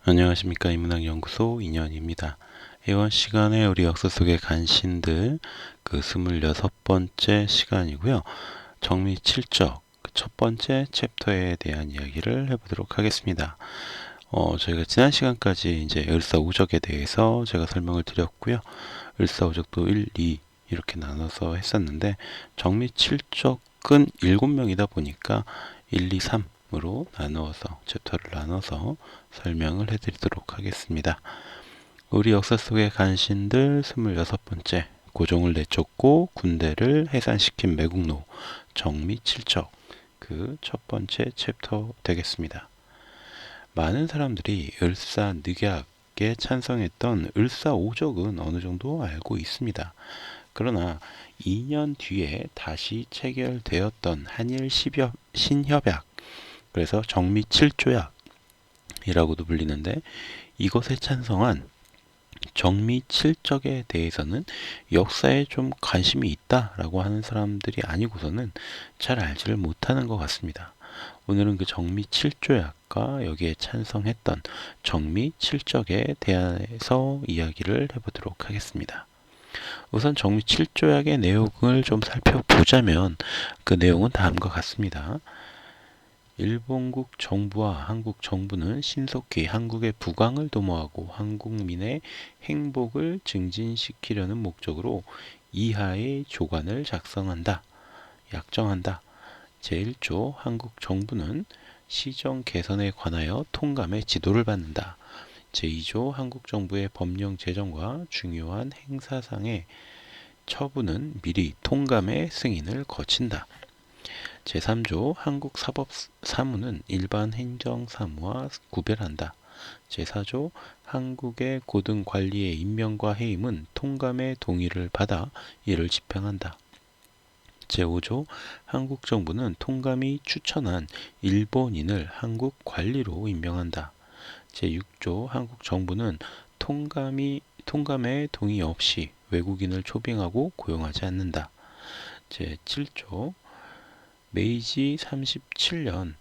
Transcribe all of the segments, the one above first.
안녕하십니까. 인문학연구소 인연입니다. 이번 시간에 우리 역사 속의 간신들 26번째 시간이고요. 정미 7적 첫 번째 챕터에 대한 이야기를 해보도록 하겠습니다. 저희가 지난 시간까지 이제 을사오적에 대해서 제가 설명을 드렸고요. 을사오적도 1, 2 이렇게 나눠서 했었는데 정미 7적은 7명이다 보니까 1, 2, 3으로 나누어서 챕터를 나눠서 설명을 해드리도록 하겠습니다. 우리 역사 속의 간신들 26번째 고종을 내쫓고 군대를 해산시킨 매국노 정미 7적 그 첫 번째 챕터 되겠습니다. 많은 사람들이 을사늑약에 찬성했던 을사오적은 어느 정도 알고 있습니다. 그러나 2년 뒤에 다시 체결되었던 한일 신협약, 그래서 정미 7조약이라고도 불리는데, 이것에 찬성한 정미 7적에 대해서는 역사에 좀 관심이 있다라고 하는 사람들이 아니고서는 잘 알지를 못하는 것 같습니다. 오늘은 그 정미 7조약과 여기에 찬성했던 정미 7적에 대해서 이야기를 해보도록 하겠습니다. 우선 정미 7조약의 내용을 좀 살펴보자면 그 내용은 다음과 같습니다. 일본국 정부와 한국 정부는 신속히 한국의 부강을 도모하고 한국민의 행복을 증진시키려는 목적으로 이하의 조간을 약정한다. 제1조 한국 정부는 시정 개선에 관하여 통감의 지도를 받는다. 제2조 한국 정부의 법령 제정과 중요한 행사상의 처분은 미리 통감의 승인을 거친다. 제3조 한국사법사무는 일반 행정사무와 구별한다. 제4조 한국의 고등 관리의 임명과 해임은 통감의 동의를 받아 이를 집행한다. 제5조 한국 정부는 통감이 추천한 일본인을 한국 관리로 임명한다. 제6조 한국 정부는 통감의 동의 없이 외국인을 초빙하고 고용하지 않는다. 제7조 메이지 37년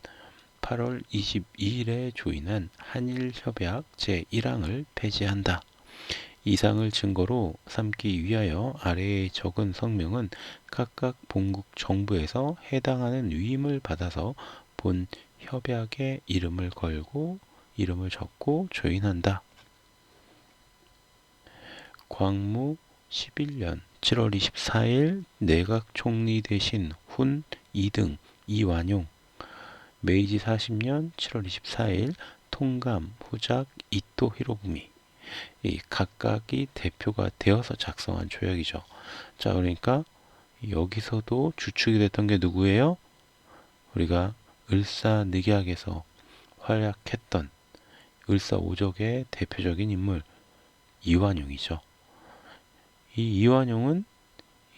8월 22일에 조인한 한일협약 제1항을 폐지한다. 이상을 증거로 삼기 위하여 아래의 적은 성명은 각각 본국 정부에서 해당하는 위임을 받아서 본 협약에 이름을 적고 조인한다. 광무 11년 7월 24일 내각 총리 대신 훈 2등 이완용, 메이지 40년 7월 24일 통감 후작 이토 히로부미, 이 각각이 대표가 되어서 작성한 조약이죠. 자, 그러니까 여기서도 주축이 됐던 게 누구예요? 우리가 을사늑약에서 활약했던 을사오적의 대표적인 인물 이완용이죠. 이 이완용은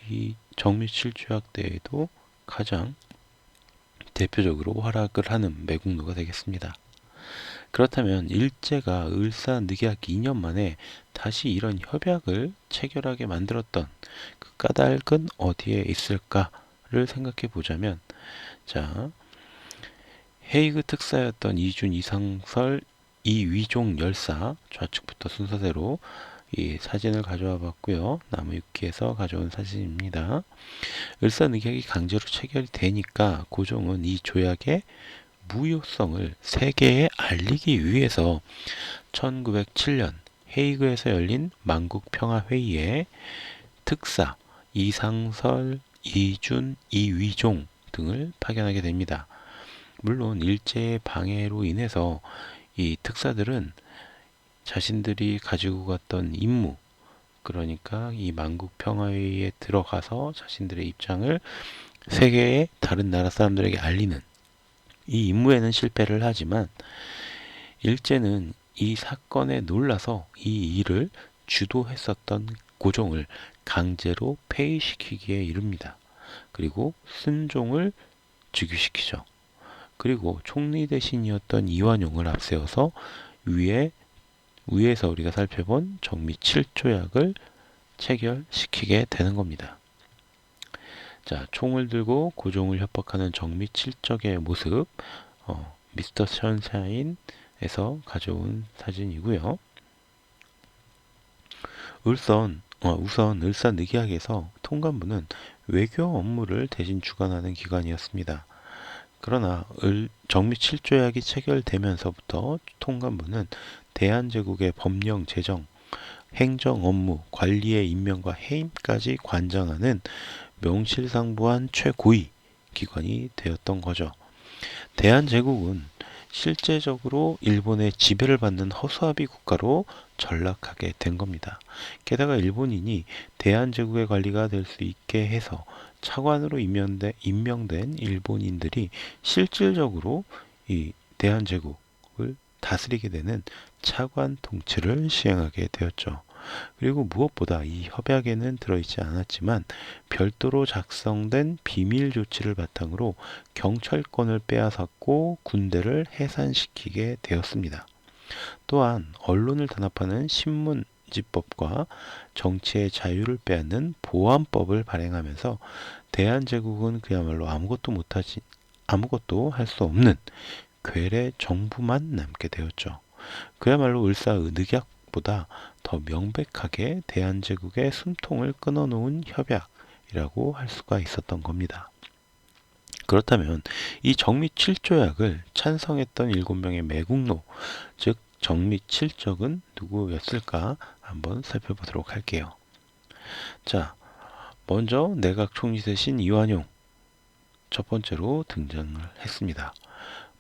이 정미7조약 때에도 가장 대표적으로 활약을 하는 매국노가 되겠습니다. 그렇다면 일제가 을사늑약 2년 만에 다시 이런 협약을 체결하게 만들었던 그 까닭은 어디에 있을까를 생각해 보자면, 자, 헤이그 특사였던 이준 이상설 이위종 열사, 좌측부터 순서대로 이 사진을 가져와 봤고요. 나무위키에서 가져온 사진입니다. 을사늑약이 강제로 체결이 되니까 고종은 이 조약의 무효성을 세계에 알리기 위해서 1907년 헤이그에서 열린 만국평화회의에 특사 이상설, 이준, 이위종 등을 파견하게 됩니다. 물론 일제의 방해로 인해서 이 특사들은 자신들이 가지고 갔던 임무, 그러니까 이 만국평화회의에 들어가서 자신들의 입장을 세계의 다른 나라 사람들에게 알리는 이 임무에는 실패를 하지만, 일제는 이 사건에 놀라서 이 일을 주도했었던 고종을 강제로 폐위시키기에 이릅니다. 그리고 순종을 즉위시키죠. 그리고 총리 대신이었던 이완용을 앞세워서 위에서 우리가 살펴본 정미 7조약을 체결시키게 되는 겁니다. 자, 총을 들고 고종을 협박하는 정미 7적의 모습, 미스터 선샤인 가져온 사진이고요. 우선 을사늑약에서 통감부는 외교 업무를 대신 주관하는 기관이었습니다. 그러나 정미 7조약이 체결되면서부터 통감부는 대한제국의 법령 제정, 행정 업무, 관리의 임명과 해임까지 관장하는 명실상부한 최고위 기관이 되었던 거죠. 대한제국은 실제적으로 일본의 지배를 받는 허수아비 국가로 전락하게 된 겁니다. 게다가 일본인이 대한제국의 관리가 될 수 있게 해서 차관으로 임명된 일본인들이 실질적으로 이 대한제국을 다스리게 되는 차관 통치를 시행하게 되었죠. 그리고 무엇보다 이 협약에는 들어있지 않았지만 별도로 작성된 비밀 조치를 바탕으로 경찰권을 빼앗았고 군대를 해산시키게 되었습니다. 또한 언론을 단합하는 신문지법과 정치의 자유를 빼앗는 보안법을 발행하면서 대한제국은 그야말로 아무것도 할 수 없는 괴뢰 정부만 남게 되었죠. 그야말로 을사늑약보다 더 명백하게 대한제국의 숨통을 끊어놓은 협약이라고 할 수가 있었던 겁니다. 그렇다면 이 정미 7조약을 찬성했던 7명의 매국노, 즉 정미 7적은 누구였을까 한번 살펴보도록 할게요. 자, 먼저 내각 총리 대신 이완용 첫 번째로 등장을 했습니다.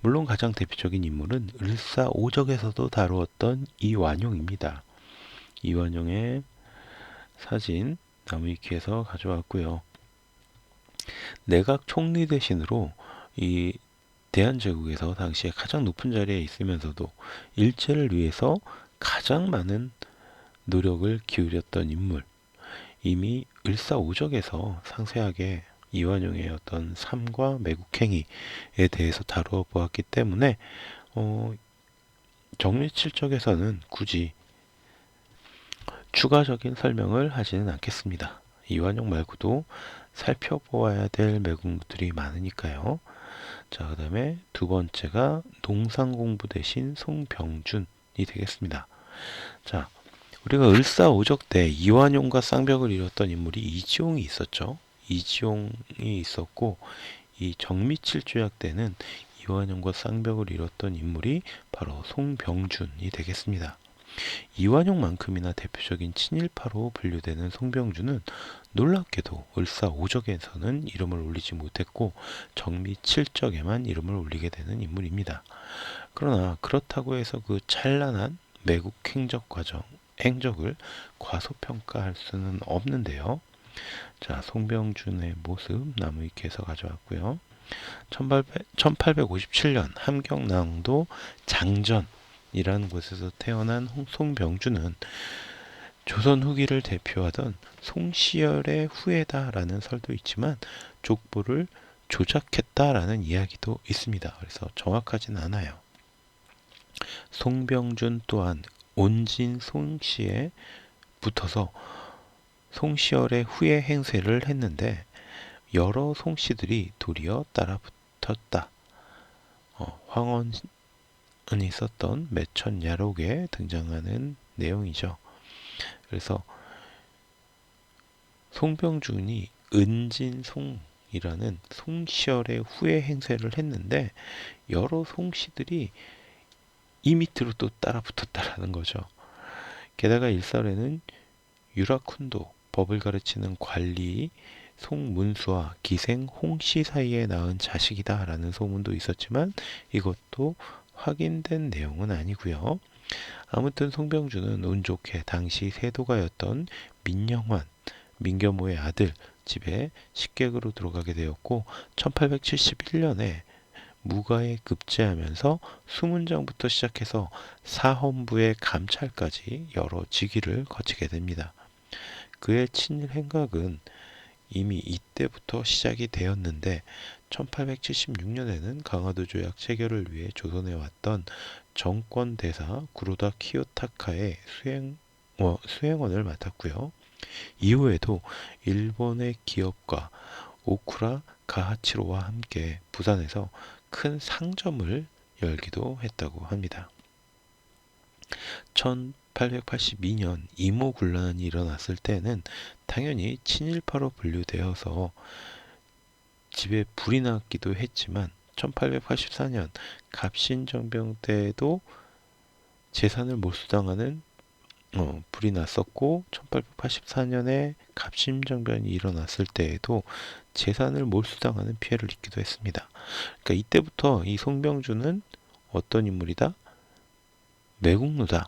물론 가장 대표적인 인물은 을사오적에서도 다루었던 이완용입니다. 이완용의 사진 나무위키에서 가져왔고요. 내각 총리 대신으로 이 대한제국에서 당시에 가장 높은 자리에 있으면서도 일제를 위해서 가장 많은 노력을 기울였던 인물. 이미 을사오적에서 상세하게 이완용의 어떤 삶과 매국행위에 대해서 다루어 보았기 때문에 정리칠적에서는 굳이 추가적인 설명을 하지는 않겠습니다. 이완용 말고도 살펴보아야 될 매국노들이 많으니까요. 자, 그 다음에 두 번째가 농상공부 대신 송병준이 되겠습니다. 자, 우리가 을사오적 때 이완용과 쌍벽을 이뤘던 인물이 이지용이 있었죠. 이지용이 있었고 이 정미칠조약 때는 이완용과 쌍벽을 이뤘던 인물이 바로 송병준이 되겠습니다. 이완용만큼이나 대표적인 친일파로 분류되는 송병준은 놀랍게도 을사오적에서는 이름을 올리지 못했고 정미칠적에만 이름을 올리게 되는 인물입니다. 그러나 그렇다고 해서 그 찬란한 매국 행적을 과소평가할 수는 없는데요. 자, 송병준의 모습 나무위키에서 가져왔고요. 1857년 함경남도 장전이라는 곳에서 태어난 송병준은 조선 후기를 대표하던 송시열의 후예다라는 설도 있지만 족보를 조작했다라는 이야기도 있습니다. 그래서 정확하진 않아요. 송병준 또한 온진 송씨에 붙어서 송시열의 후예 행세를 했는데 여러 송씨들이 도리어 따라붙었다. 황원이 썼던 매천야록에 등장하는 내용이죠. 그래서 송병준이 은진송이라는 송시열의 후예 행세를 했는데 여러 송씨들이 이 밑으로 또 따라붙었다라는 거죠. 게다가 일설에는 유라쿤도 법을 가르치는 관리 송문수와 기생 홍씨 사이에 낳은 자식이다 라는 소문도 있었지만 이것도 확인된 내용은 아니고요. 아무튼 송병준은 운 좋게 당시 세도가였던 민경모의 아들 집에 식객으로 들어가게 되었고 1871년에 무가에 급제하면서 수문장부터 시작해서 사헌부의 감찰까지 여러 직위를 거치게 됩니다. 그의 친일 행각은 이미 이때부터 시작이 되었는데 1876년에는 강화도 조약 체결을 위해 조선에 왔던 정권대사 구로다 키요타카의 수행원을 맡았고요. 이후에도 일본의 기업가 오쿠라 가하치로와 함께 부산에서 큰 상점을 열기도 했다고 합니다. 1882년 이모군란이 일어났을 때는 당연히 친일파로 분류되어서 집에 불이 났기도 했지만 1884년 갑신정병 때에도 재산을 몰수당하는 불이 났었고 1884년에 갑신정변이 일어났을 때에도 재산을 몰수당하는 피해를 입기도 했습니다. 그러니까 이때부터 이 송병주는 어떤 인물이다? 매국노다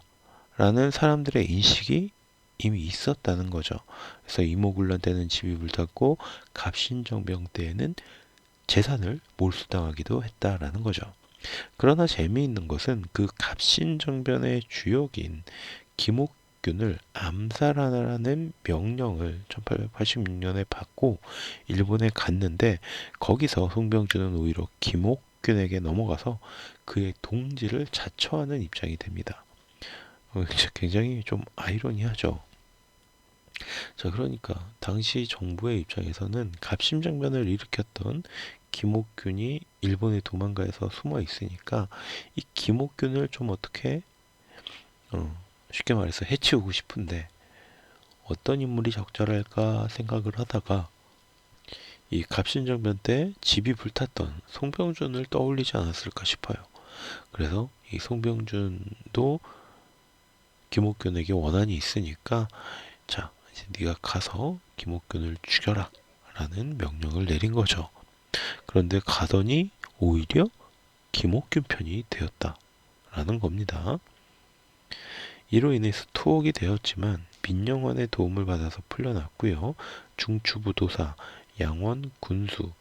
라는 사람들의 인식이 이미 있었다는 거죠. 그래서 이모군란 때는 집이 불탔고 갑신정병 때에는 재산을 몰수당하기도 했다라는 거죠. 그러나 재미있는 것은 그 갑신정변의 주역인 김옥균을 암살하라는 명령을 1886년에 받고 일본에 갔는데 거기서 송병주는 오히려 김옥균에게 넘어가서 그의 동지를 자처하는 입장이 됩니다. 굉장히 좀 아이러니하죠. 자, 그러니까 당시 정부의 입장에서는 갑신정변을 일으켰던 김옥균이 일본에 도망가서 숨어 있으니까 이 김옥균을 좀 어떻게 쉽게 말해서 해치우고 싶은데 어떤 인물이 적절할까 생각을 하다가 이 갑신정변 때 집이 불탔던 송병준을 떠올리지 않았을까 싶어요. 그래서 이 송병준도 김옥균에게 원한이 있으니까 자, 이제 네가 가서 김옥균을 죽여라 라는 명령을 내린 거죠. 그런데 가더니 오히려 김옥균 편이 되었다라는 겁니다. 이로 인해서 투옥이 되었지만 민영원의 도움을 받아서 풀려났고요. 중추부도사, 양원 군수,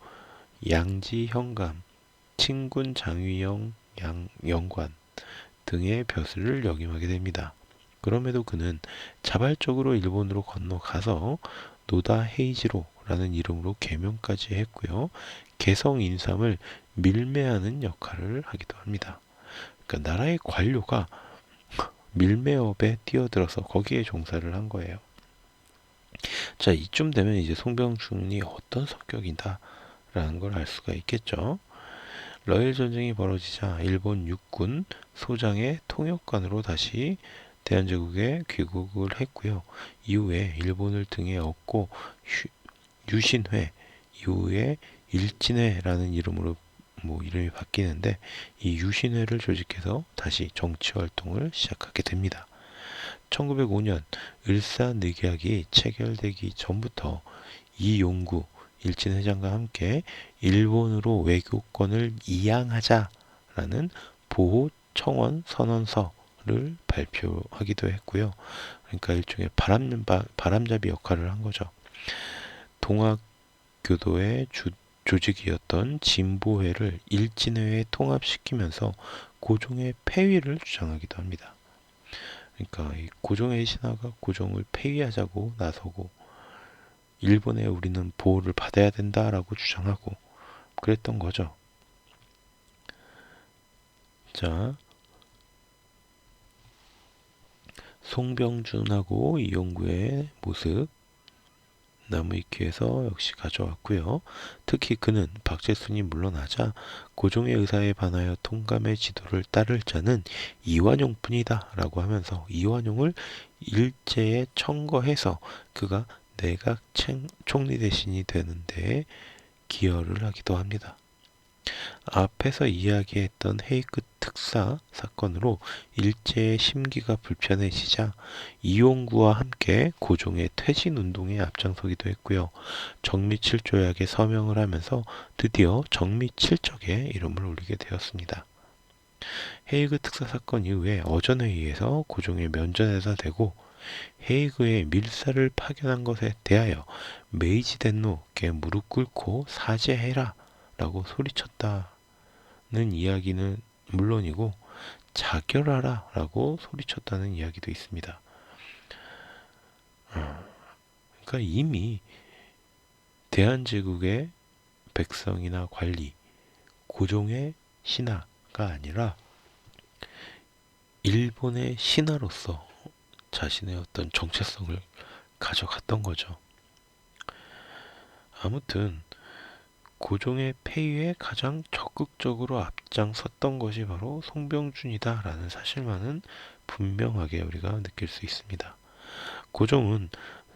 양지 현감, 친군 장위영 영관 등의 벼슬을 역임하게 됩니다. 그럼에도 그는 자발적으로 일본으로 건너가서 노다 헤이지로라는 이름으로 개명까지 했고요. 개성 인삼을 밀매하는 역할을 하기도 합니다. 그러니까 나라의 관료가 밀매업에 뛰어들어서 거기에 종사를 한 거예요. 자, 이쯤 되면 이제 송병준이 어떤 성격이다라는 걸 알 수가 있겠죠. 러일 전쟁이 벌어지자 일본 육군 소장의 통역관으로 다시 대한제국에 귀국을 했고요. 이후에 일본을 등에 업고 유신회 이후에 일진회라는 이름으로 이름이 바뀌는데 이 유신회를 조직해서 다시 정치 활동을 시작하게 됩니다. 1905년 을사늑약이 체결되기 전부터 이용구 일진회장과 함께 일본으로 외교권을 이양하자라는 보호청원 선언서를 발표하기도 했고요. 그러니까 일종의 바람잡이 역할을 한 거죠. 동학교도의 조직이었던 진보회를 일진회에 통합시키면서 고종의 폐위를 주장하기도 합니다. 그러니까 이 고종의 신하가 고종을 폐위하자고 나서고 일본에 우리는 보호를 받아야 된다라고 주장하고 그랬던 거죠. 자, 송병준하고 이용구의 모습 나무위키에서 역시 가져왔고요. 특히 그는 박제순이 물러나자 고종의 의사에 반하여 통감의 지도를 따를 자는 이완용뿐이다 라고 하면서 이완용을 일제에 청거해서 그가 내각 총리 대신이 되는데 기여를 하기도 합니다. 앞에서 이야기했던 헤이크 특사 사건으로 일제의 심기가 불편해지자 이용구와 함께 고종의 퇴진운동에 앞장서기도 했고요. 정미칠조약에 서명을 하면서 드디어 정미칠적에 이름을 올리게 되었습니다. 헤이그 특사 사건 이후에 어전회의에서 고종의 면전에다 대고 헤이그에 밀사를 파견한 것에 대하여 메이지 덴노께 무릎 꿇고 사죄해라 라고 소리쳤다는 이야기는 물론이고 자결하라 라고 소리쳤다는 이야기도 있습니다. 그러니까 이미 대한제국의 백성이나 관리, 고종의 신하가 아니라 일본의 신하로서 자신의 어떤 정체성을 가져갔던 거죠. 아무튼 고종의 폐위에 가장 적극적으로 앞장섰던 것이 바로 송병준이다라는 사실만은 분명하게 우리가 느낄 수 있습니다. 고종은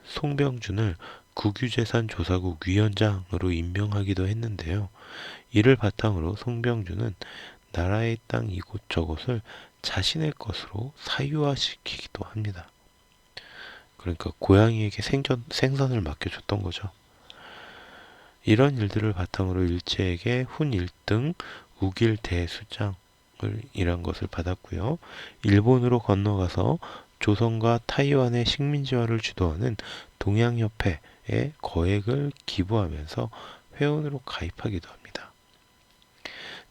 송병준을 국유재산조사국 위원장으로 임명하기도 했는데요. 이를 바탕으로 송병준은 나라의 땅 이곳저곳을 자신의 것으로 사유화시키기도 합니다. 그러니까 고양이에게 생선을 맡겨줬던 거죠. 이런 일들을 바탕으로 일제에게 훈 1등 우길 대수장을 이란 것을 받았고요. 일본으로 건너가서 조선과 타이완의 식민지화를 주도하는 동양협회에 거액을 기부하면서 회원으로 가입하기도 합니다.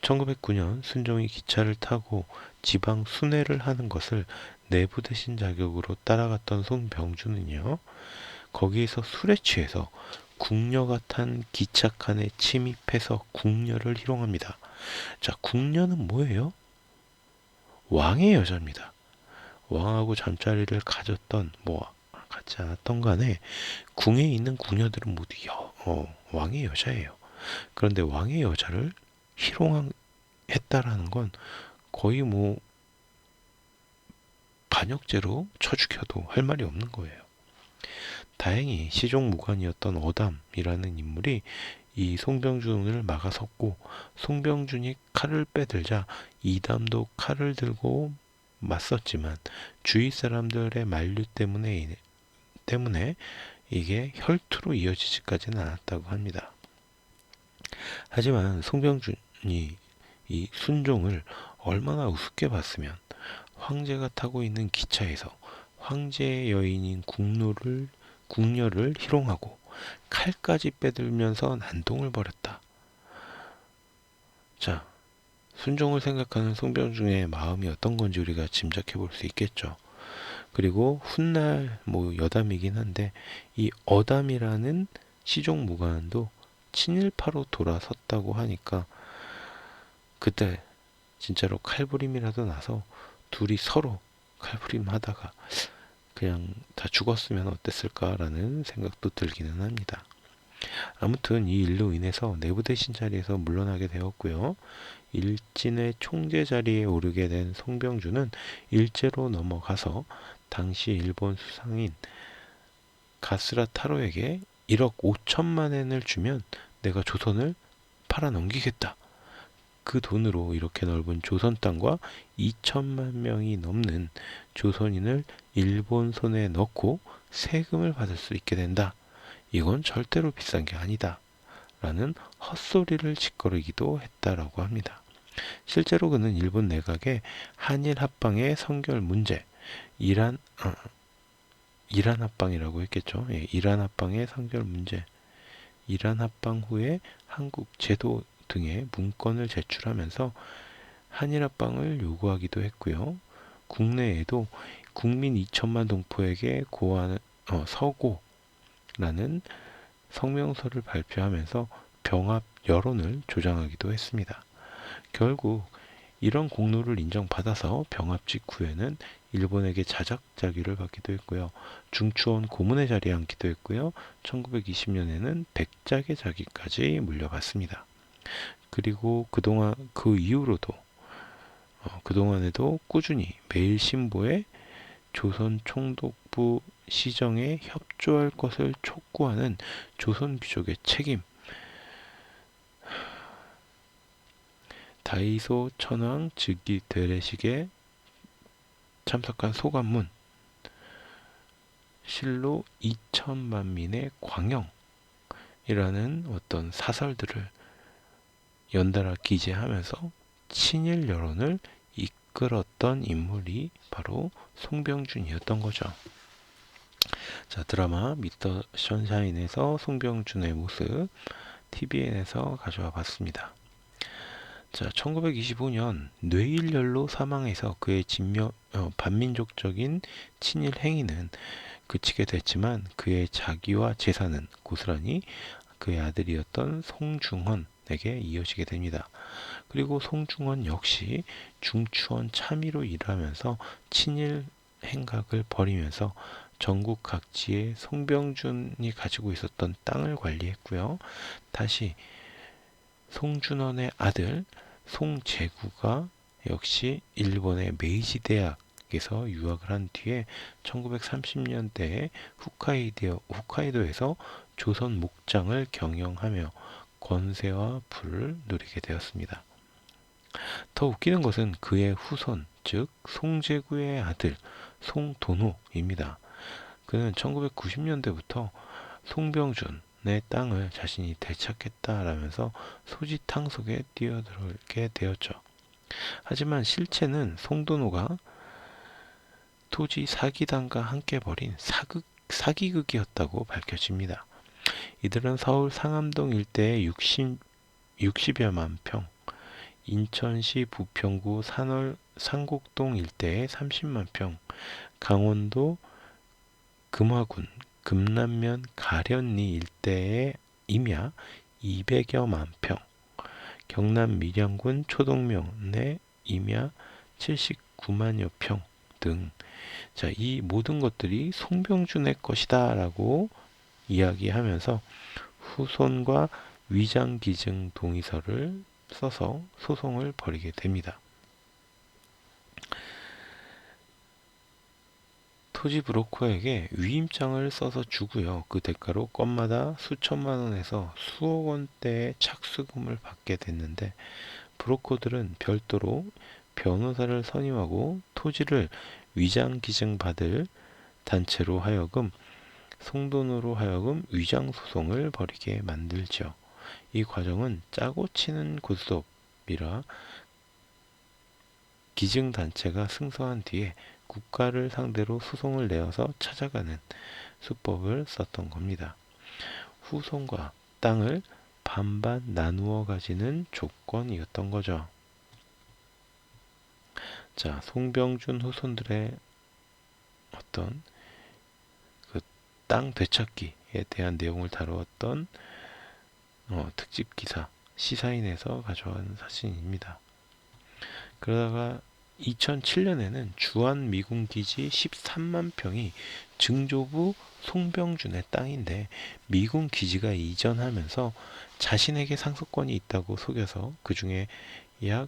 1909년 순종이 기차를 타고 지방 순회를 하는 것을 내부 대신 자격으로 따라갔던 송병준은요. 거기에서 술에 취해서 궁녀가 탄 기차칸에 침입해서 궁녀를 희롱합니다. 자, 궁녀는 뭐예요? 왕의 여자입니다. 왕하고 잠자리를 가졌던 갖지 않았던 간에 궁에 있는 궁녀들은 모두 왕의 여자예요. 그런데 왕의 여자를 희롱했다라는 건 거의 반역죄로 쳐 죽여도 할 말이 없는 거예요. 다행히 시종무관이었던 어담이라는 인물이 이 송병준을 막아섰고, 송병준이 칼을 빼들자 이담도 칼을 들고 맞섰지만 주위 사람들의 만류 때문에 이게 혈투로 이어지지까지는 않았다고 합니다. 하지만 송병준이 이 순종을 얼마나 우습게 봤으면 황제가 타고 있는 기차에서 황제의 여인인 궁녀를 희롱하고 칼까지 빼들면서 난동을 벌였다. 자, 순종을 생각하는 송병준의 마음이 어떤 건지 우리가 짐작해 볼 수 있겠죠. 그리고 훗날 여담이긴 한데 이 어담이라는 시종무관도 친일파로 돌아섰다고 하니까 그때 진짜로 칼부림이라도 나서 둘이 서로 칼부림하다가 그냥 다 죽었으면 어땠을까라는 생각도 들기는 합니다. 아무튼 이 일로 인해서 내부 대신 자리에서 물러나게 되었고요. 일진의 총재 자리에 오르게 된 송병준은 일제로 넘어가서 당시 일본 수상인 가스라 타로에게 1억 5천만 엔을 주면 내가 조선을 팔아 넘기겠다. 그 돈으로 이렇게 넓은 조선 땅과 2천만 명이 넘는 조선인을 일본 손에 넣고 세금을 받을 수 있게 된다. 이건 절대로 비싼 게 아니다. 라는 헛소리를 짓거리기도 했다라고 합니다. 실제로 그는 일본 내각의 한일 합방의 선결 문제, 이란 합방이라고 했겠죠. 예, 이란 합방의 선결 문제, 이란 합방 후에 한국 제도 등의 문건을 제출하면서 한일 합방을 요구하기도 했고요. 국내에도 국민 2천만 동포에게 서고라는 성명서를 발표하면서 병합 여론을 조장하기도 했습니다. 결국 이런 공로를 인정받아서 병합 직후에는 일본에게 자작자기를 받기도 했고요. 중추원 고문의 자리에 앉기도 했고요. 1920년에는 백작의 자기까지 물려받습니다. 그리고 그 이후로도 그동안에도 꾸준히 매일신보에 조선 총독부 시정에 협조할 것을 촉구하는 조선 귀족의 책임, 다이소 천황 즉위 대례식에 참석한 소감문, 실로 2천만 민의 광영이라는 어떤 사설들을 연달아 기재하면서 친일 여론을 이끌었던 인물이 바로 송병준이었던 거죠. 자, 드라마 미스터 션샤인에서 송병준의 모습 TVN에서 가져와 봤습니다. 자, 1925년 뇌일열로 사망해서 그의 반민족적인 친일 행위는 그치게 됐지만 그의 자기와 재산은 고스란히 그의 아들이었던 송중헌에게 이어지게 됩니다. 그리고 송중헌 역시 중추원 참의로 일하면서 친일 행각을 벌이면서 전국 각지에 송병준이 가지고 있었던 땅을 관리했고요. 다시 송준헌의 아들 송제구가 역시 일본의 메이지 대학에서 유학을 한 뒤에 1930년대에 홋카이도에서 조선 목장을 경영하며 권세와 부를 누리게 되었습니다. 더 웃기는 것은 그의 후손, 즉 송제구의 아들 송도노입니다. 그는 1990년대부터 송병준의 땅을 자신이 되찾겠다라면서 소지탕속에 뛰어들게 되었죠. 하지만 실체는 송도노가 토지 사기단과 함께 벌인 사기극이었다고 밝혀집니다. 이들은 서울 상암동 일대의 60여만 평, 인천시 부평구 상곡동 일대의 30만 평, 강원도 금화군 금남면 가련리 일대의 임야 200여만 평, 경남 밀양군 초동면의 임야 79만여 평 등, 자, 이 모든 것들이 송병준의 것이다 라고 이야기하면서 후손과 위장기증 동의서를 써서 소송을 벌이게 됩니다. 토지 브로커에게 위임장을 써서 주고요. 그 대가로 건마다 수천만 원에서 수억 원대의 착수금을 받게 됐는데, 브로커들은 별도로 변호사를 선임하고 토지를 위장기증받을 단체로 하여금 송돈으로 하여금 위장소송을 벌이게 만들죠. 이 과정은 짜고 치는 고스톱이라 기증단체가 승소한 뒤에 국가를 상대로 소송을 내어서 찾아가는 수법을 썼던 겁니다. 후손과 땅을 반반 나누어 가지는 조건이었던 거죠. 자, 송병준 후손들의 어떤 그 땅 되찾기에 대한 내용을 다루었던 특집 기사 시사인에서 가져온 사진입니다. 그러다가 2007년에는 주안 미군기지 13만 평이 증조부 송병준의 땅인데, 미군 기지가 이전하면서 자신에게 상속권이 있다고 속여서 그 중에 약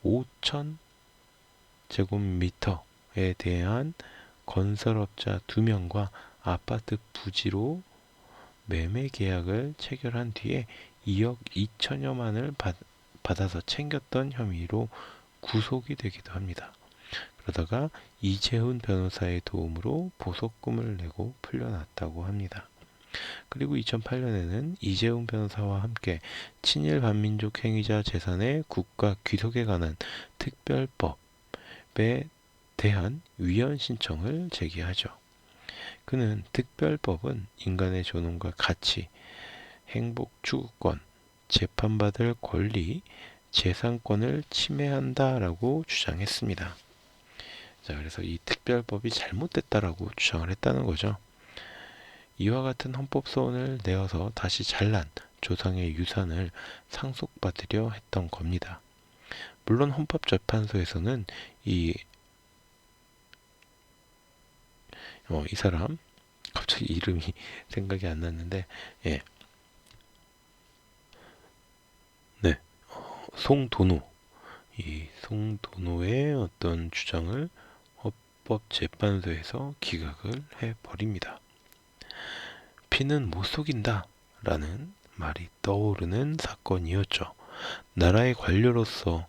5천 제곱미터에 대한 건설업자 2명과 아파트 부지로 매매 계약을 체결한 뒤에 2억 2천여만을 받아서 챙겼던 혐의로 구속이 되기도 합니다. 그러다가 이재훈 변호사의 도움으로 보석금을 내고 풀려났다고 합니다. 그리고 2008년에는 이재훈 변호사와 함께 친일 반민족 행위자 재산의 국가 귀속에 관한 특별법에 대한 위헌 신청을 제기하죠. 그는 특별법은 인간의 존엄과 가치, 행복 추구권, 재판받을 권리, 재산권을 침해한다라고 주장했습니다. 자, 그래서 이 특별법이 잘못됐다라고 주장을 했다는 거죠. 이와 같은 헌법소원을 내어서 다시 잘난 조상의 유산을 상속받으려 했던 겁니다. 물론 헌법재판소에서는 이 사람 갑자기 이름이 생각이 안 났는데, 예, 네, 송도노, 이 송도노의 어떤 주장을 헌법재판소에서 기각을 해버립니다. 피는 못 속인다 라는 말이 떠오르는 사건이었죠. 나라의 관료로서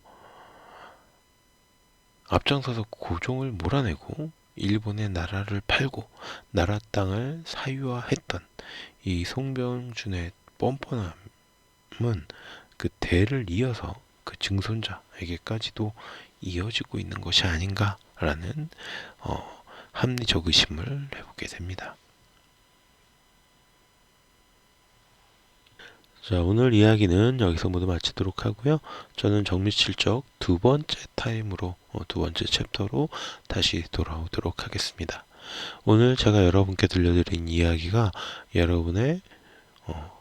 앞장서서 고종을 몰아내고 일본의 나라를 팔고 나라 땅을 사유화했던 이 송병준의 뻔뻔함은 그 대를 이어서 그 증손자에게까지도 이어지고 있는 것이 아닌가라는 합리적 의심을 해보게 됩니다. 자, 오늘 이야기는 여기서 모두 마치도록 하고요. 저는 정리실적 두 번째 타임으로, 두 번째 챕터로 다시 돌아오도록 하겠습니다. 오늘 제가 여러분께 들려드린 이야기가 여러분의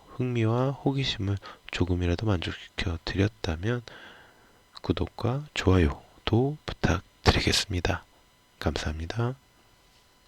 흥미와 호기심을 조금이라도 만족시켜 드렸다면 구독과 좋아요도 부탁드리겠습니다. 감사합니다.